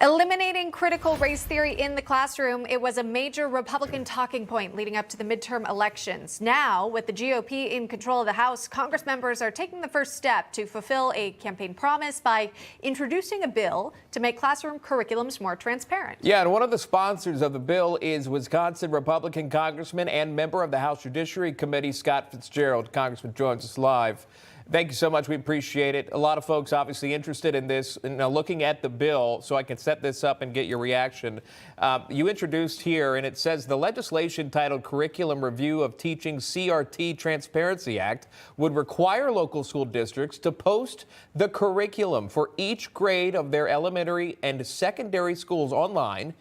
Eliminating critical race theory in the classroom, it was a major Republican talking point leading up to the midterm elections. Now, with the GOP in control of the House, Congress members are taking the first step to fulfill a campaign promise by introducing a bill to make classroom curriculums more transparent. Yeah, and one of the sponsors of the bill is Wisconsin Republican Congressman and member of the House Judiciary Committee, Scott Fitzgerald. Congressman joins us live. Thank you so much. We appreciate it. A lot of folks obviously interested in this. Now, looking at the bill, so I can set this up and get your reaction. You introduced here, and it says the legislation titled Curriculum Review of Teaching CRT Transparency Act would require local school districts to post the curriculum for each grade of their elementary and secondary schools online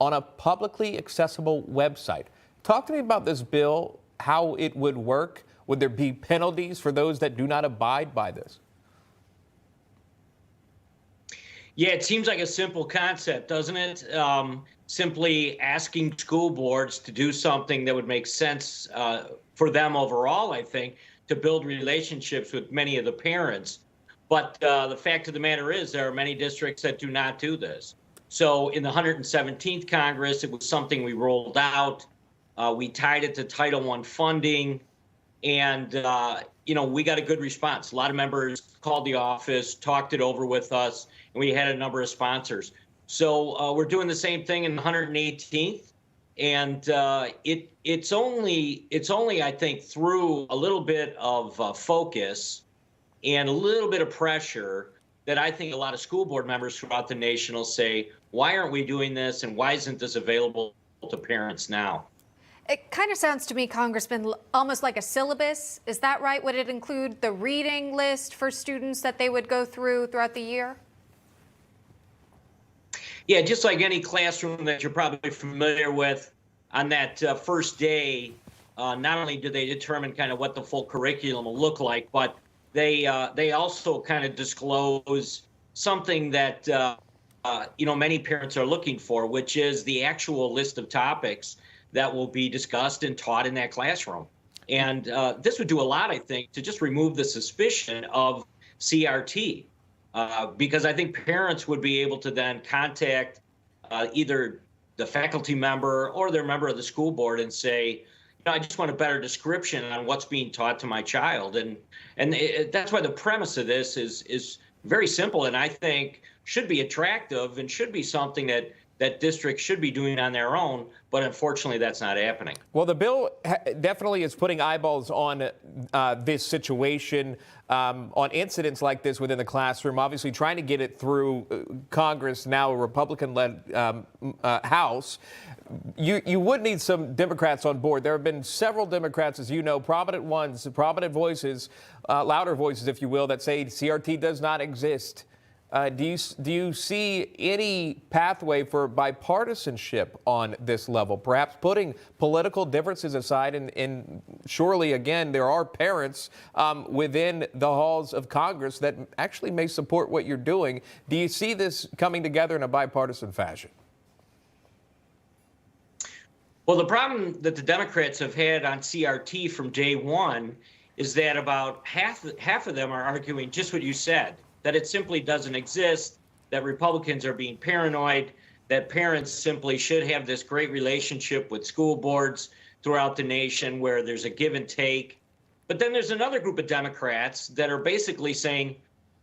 on a publicly accessible website. Talk to me about this bill, how it would work. Would there be penalties for those that do not abide by this? Yeah, it seems like a simple concept, doesn't it? Simply asking school boards to do something that would make sense for them overall, I think, to build relationships with many of the parents. But the fact of the matter is there are many districts that do not do this. So in the 117th Congress, it was something we rolled out. We tied it to Title I funding. And, we got a good response. A lot of members called the office, talked it over with us, and we had a number of sponsors. So we're doing the same thing in the 118th. And it's only, I think, through a little bit of focus and a little bit of pressure that I think a lot of school board members throughout the nation will say, why aren't we doing this? And why isn't this available to parents now? It kind of sounds to me, Congressman, almost like a syllabus. Is that right? Would it include the reading list for students that they would go through throughout the year? Yeah, just like any classroom that you're probably familiar with, on that first day, not only do they determine kind of what the full curriculum will look like, but they also kind of disclose something that many parents are looking for, which is the actual list of topics that will be discussed and taught in that classroom. And this would do a lot, I think, to just remove the suspicion of CRT, because I think parents would be able to then contact either the faculty member or their member of the school board and say, I just want a better description on what's being taught to my child. And that's why the premise of this is very simple, and I think should be attractive and should be something that districts should be doing on their own, but unfortunately that's not happening. Well, the bill definitely is putting eyeballs on this situation, on incidents like this within the classroom, obviously trying to get it through Congress, now a Republican-led House. You would need some Democrats on board. There have been several Democrats, as you know, prominent ones, prominent voices, louder voices, if you will, that say CRT does not exist. Do you see any pathway for bipartisanship on this level, perhaps putting political differences aside? And surely, again, there are parents within the halls of Congress that actually may support what you're doing. Do you see this coming together in a bipartisan fashion? Well, the problem that the Democrats have had on CRT from day one is that about half of them are arguing just what you said, that it simply doesn't exist, that Republicans are being paranoid, that parents simply should have this great relationship with school boards throughout the nation where there's a give and take. But then there's another group of Democrats that are basically saying,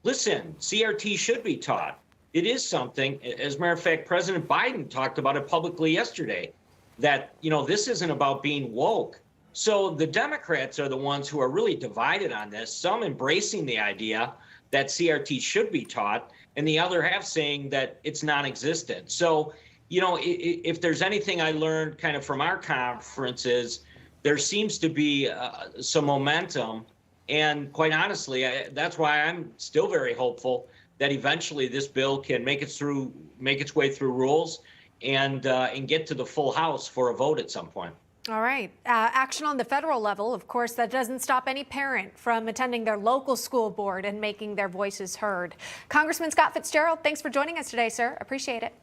listen, CRT should be taught. It is something. As a matter of fact, President Biden talked about it publicly yesterday, that, this isn't about being woke. So the Democrats are the ones who are really divided on this, some embracing the idea that CRT should be taught, and the other half saying that it's non-existent. So, if there's anything I learned kind of from our conferences, there seems to be some momentum. And quite honestly, that's why I'm still very hopeful that eventually this bill can make its way through rules and get to the full House for a vote at some point. All right. Action on the federal level, of course, that doesn't stop any parent from attending their local school board and making their voices heard. Congressman Scott Fitzgerald, thanks for joining us today, sir. Appreciate it.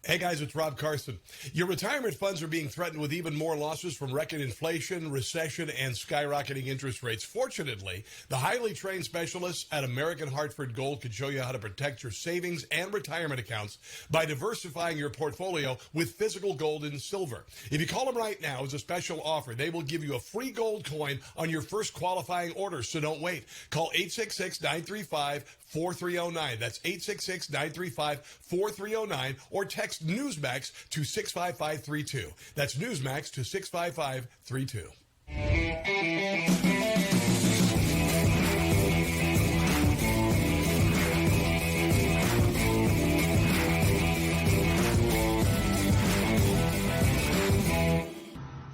Hey guys, it's Rob Carson. Your retirement funds are being threatened with even more losses from record inflation, recession, and skyrocketing interest rates. Fortunately, the highly trained specialists at American Hartford Gold can show you how to protect your savings and retirement accounts by diversifying your portfolio with physical gold and silver. If you call them right now as a special offer, they will give you a free gold coin on your first qualifying order, so don't wait. Call 866-935-4309. That's 866-935-4309 or text Newsmax to 65532. That's Newsmax to 65532.